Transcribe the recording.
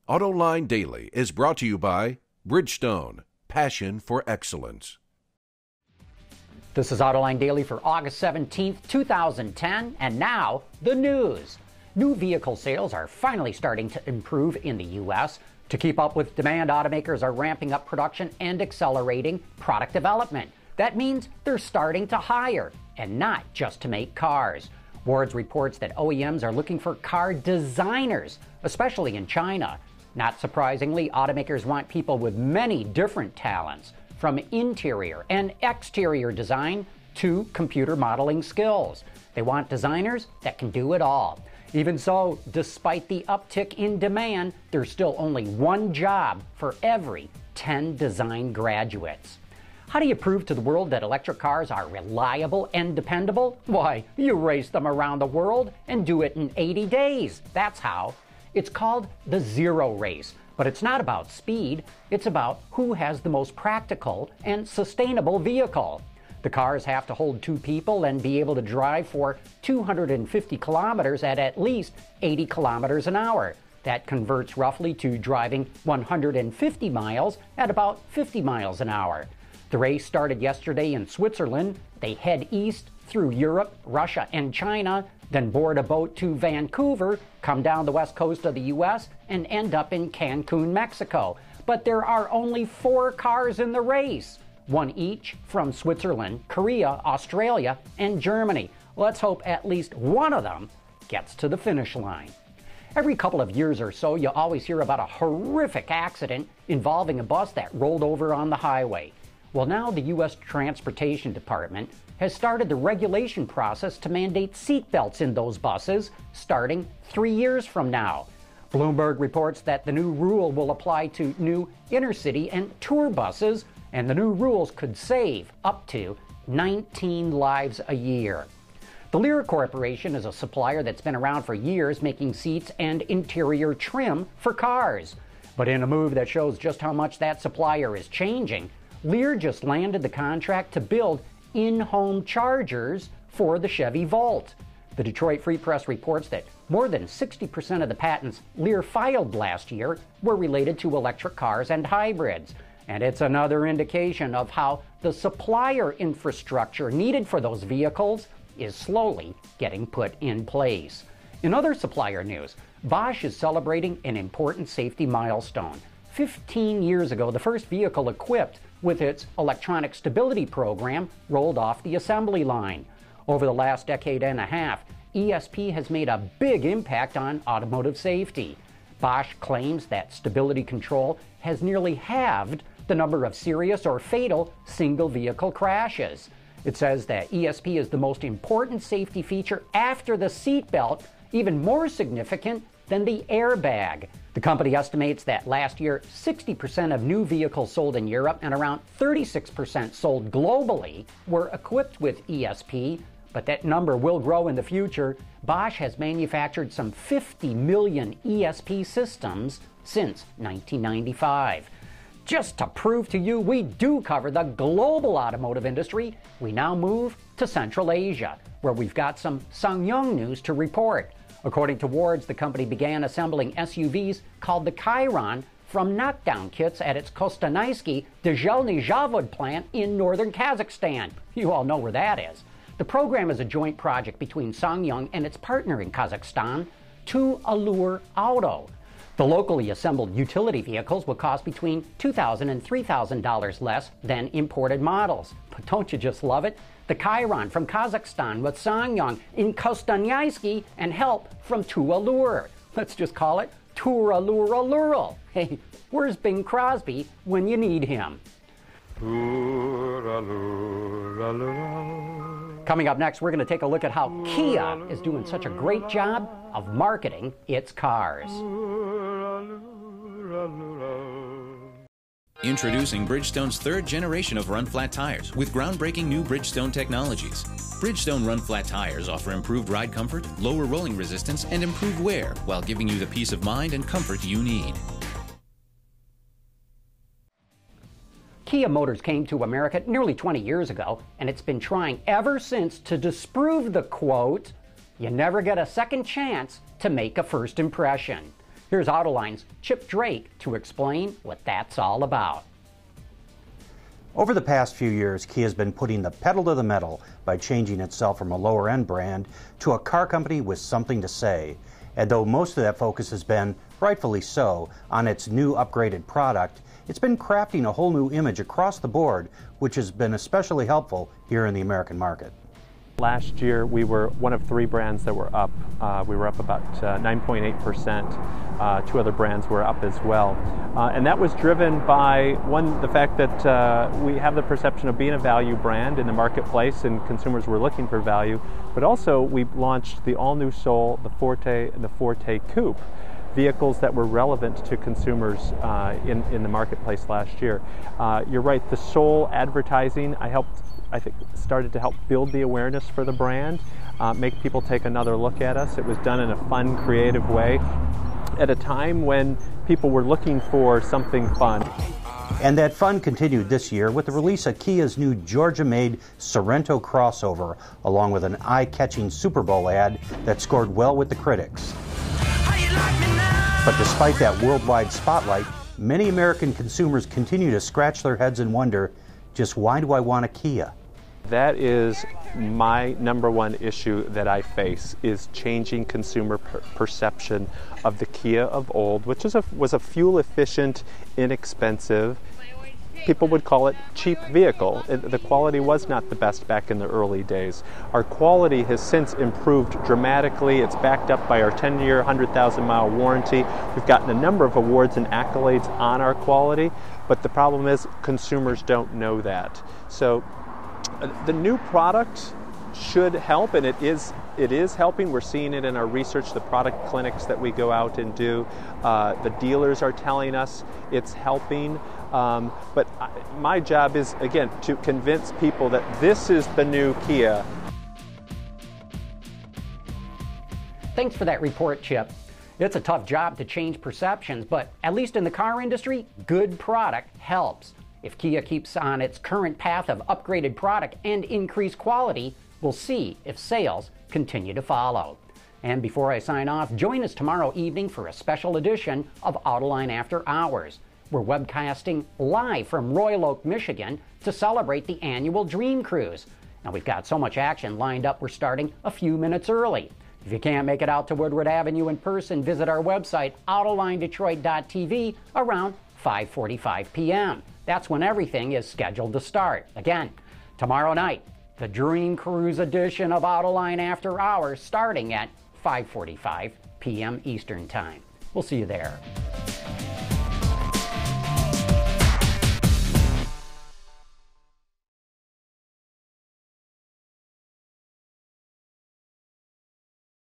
Autoline Daily is brought to you by Bridgestone, passion for excellence. This is Autoline Daily for August 17th, 2010, and now the news. New vehicle sales are finally starting to improve in the U.S. To keep up with demand, automakers are ramping up production and accelerating product development. That means they're starting to hire, and not just to make cars. Wards reports that OEMs are looking for car designers, especially in China. Not surprisingly, automakers want people with many different talents, from interior and exterior design to computer modeling skills. They want designers that can do it all. Even so, despite the uptick in demand, there's still only one job for every 10 design graduates. How do you prove to the world that electric cars are reliable and dependable? Why, you race them around the world and do it in 80 days. That's how. It's called the zero race, but it's not about speed. It's about who has the most practical and sustainable vehicle. The cars have to hold two people and be able to drive for 250 kilometers at least 80 kilometers an hour. That converts roughly to driving 150 miles at about 50 miles an hour. The race started yesterday in Switzerland. They head east through Europe, Russia, and China, then board a boat to Vancouver, come down the west coast of the U.S., and end up in Cancun, Mexico. But there are only 4 cars in the race, one each from Switzerland, Korea, Australia, and Germany. Let's hope at least one of them gets to the finish line. Every couple of years or so, you always hear about a horrific accident involving a bus that rolled over on the highway. Well, now the U.S. Transportation Department has started the regulation process to mandate seatbelts in those buses starting 3 years from now. Bloomberg reports that the new rule will apply to new intercity and tour buses, and the new rules could save up to 19 lives a year. The Lear Corporation is a supplier that's been around for years making seats and interior trim for cars. But in a move that shows just how much that supplier is changing, Lear just landed the contract to build in-home chargers for the Chevy Volt. The Detroit Free Press reports that more than 60% of the patents Lear filed last year were related to electric cars and hybrids. And it's another indication of how the supplier infrastructure needed for those vehicles is slowly getting put in place. In other supplier news, Bosch is celebrating an important safety milestone. 15 years ago, the first vehicle equipped with its electronic stability program rolled off the assembly line. Over the last decade and a half, ESP has made a big impact on automotive safety. Bosch claims that stability control has nearly halved the number of serious or fatal single vehicle crashes. It says that ESP is the most important safety feature after the seatbelt, even more significant than the airbag. The company estimates that last year, 60% of new vehicles sold in Europe and around 36% sold globally were equipped with ESP, but that number will grow in the future. Bosch has manufactured some 50 million ESP systems since 1995. Just to prove to you we do cover the global automotive industry, we now move to Central Asia, where we've got some SsangYong news to report. According to Wards, the company began assembling SUVs called the Chiron from knockdown kits at its Kostanayski Dejelny Zavod plant in northern Kazakhstan. You all know where that is. The program is a joint project between SsangYong and its partner in Kazakhstan, Allure Auto. The locally assembled utility vehicles will cost between $2,000 and $3,000 less than imported models. But don't you just love it? The Chiron from Kazakhstan with SsangYong in Kostanayski and help from Allure. Let's just call it Allure. Hey, where's Bing Crosby when you need him? Coming up next, we're going to take a look at how Kia is doing such a great job of marketing its cars. Introducing Bridgestone's third generation of run-flat tires with groundbreaking new Bridgestone technologies. Bridgestone run-flat tires offer improved ride comfort, lower rolling resistance, and improved wear while giving you the peace of mind and comfort you need. Kia Motors came to America nearly 20 years ago, and it's been trying ever since to disprove the quote, "You never get a second chance to make a first impression." Here's Autoline's Chip Drake to explain what that's all about. Over the past few years, Kia has been putting the pedal to the metal by changing itself from a lower-end brand to a car company with something to say. And though most of that focus has been, rightfully so, on its new upgraded product, it's been crafting a whole new image across the board, which has been especially helpful here in the American market. Last year, we were one of 3 brands that were up. We were up about 9.8%. 2 other brands were up as well. And that was driven by, one, the fact that we have the perception of being a value brand in the marketplace and consumers were looking for value, but also we launched the all-new Soul, the Forte, and the Forte Coupe, vehicles that were relevant to consumers in the marketplace last year. You're right, the Soul advertising, I think started to help build the awareness for the brand, make people take another look at us. It was done in a fun, creative way at a time when people were looking for something fun. And that fun continued this year with the release of Kia's new Georgia-made Sorento crossover, along with an eye-catching Super Bowl ad that scored well with the critics. But despite that worldwide spotlight, many American consumers continue to scratch their heads and wonder, just why do I want a Kia? That is my number one issue that I face, is changing consumer perception of the Kia of old, which was a fuel-efficient, inexpensive, people would call it cheap vehicle. The quality was not the best back in the early days. Our quality has since improved dramatically. It's backed up by our 10-year, 100,000-mile warranty. We've gotten a number of awards and accolades on our quality, but the problem is consumers don't know that. So the new product should help, and it is helping. We're seeing it in our research, the product clinics that we go out and do. The dealers are telling us it's helping. But my job is, again, to convince people that this is the new Kia. Thanks for that report, Chip. It's a tough job to change perceptions, but at least in the car industry, good product helps. If Kia keeps on its current path of upgraded product and increased quality, we'll see if sales continue to follow. And before I sign off, join us tomorrow evening for a special edition of Autoline After Hours. We're webcasting live from Royal Oak, Michigan to celebrate the annual Dream Cruise. Now we've got so much action lined up, we're starting a few minutes early. If you can't make it out to Woodward Avenue in person, visit our website, AutolineDetroit.tv, around 5:45 p.m. That's when everything is scheduled to start. Again, tomorrow night, the Dream Cruise edition of Autoline After Hours starting at 5:45 p.m. Eastern Time. We'll see you there.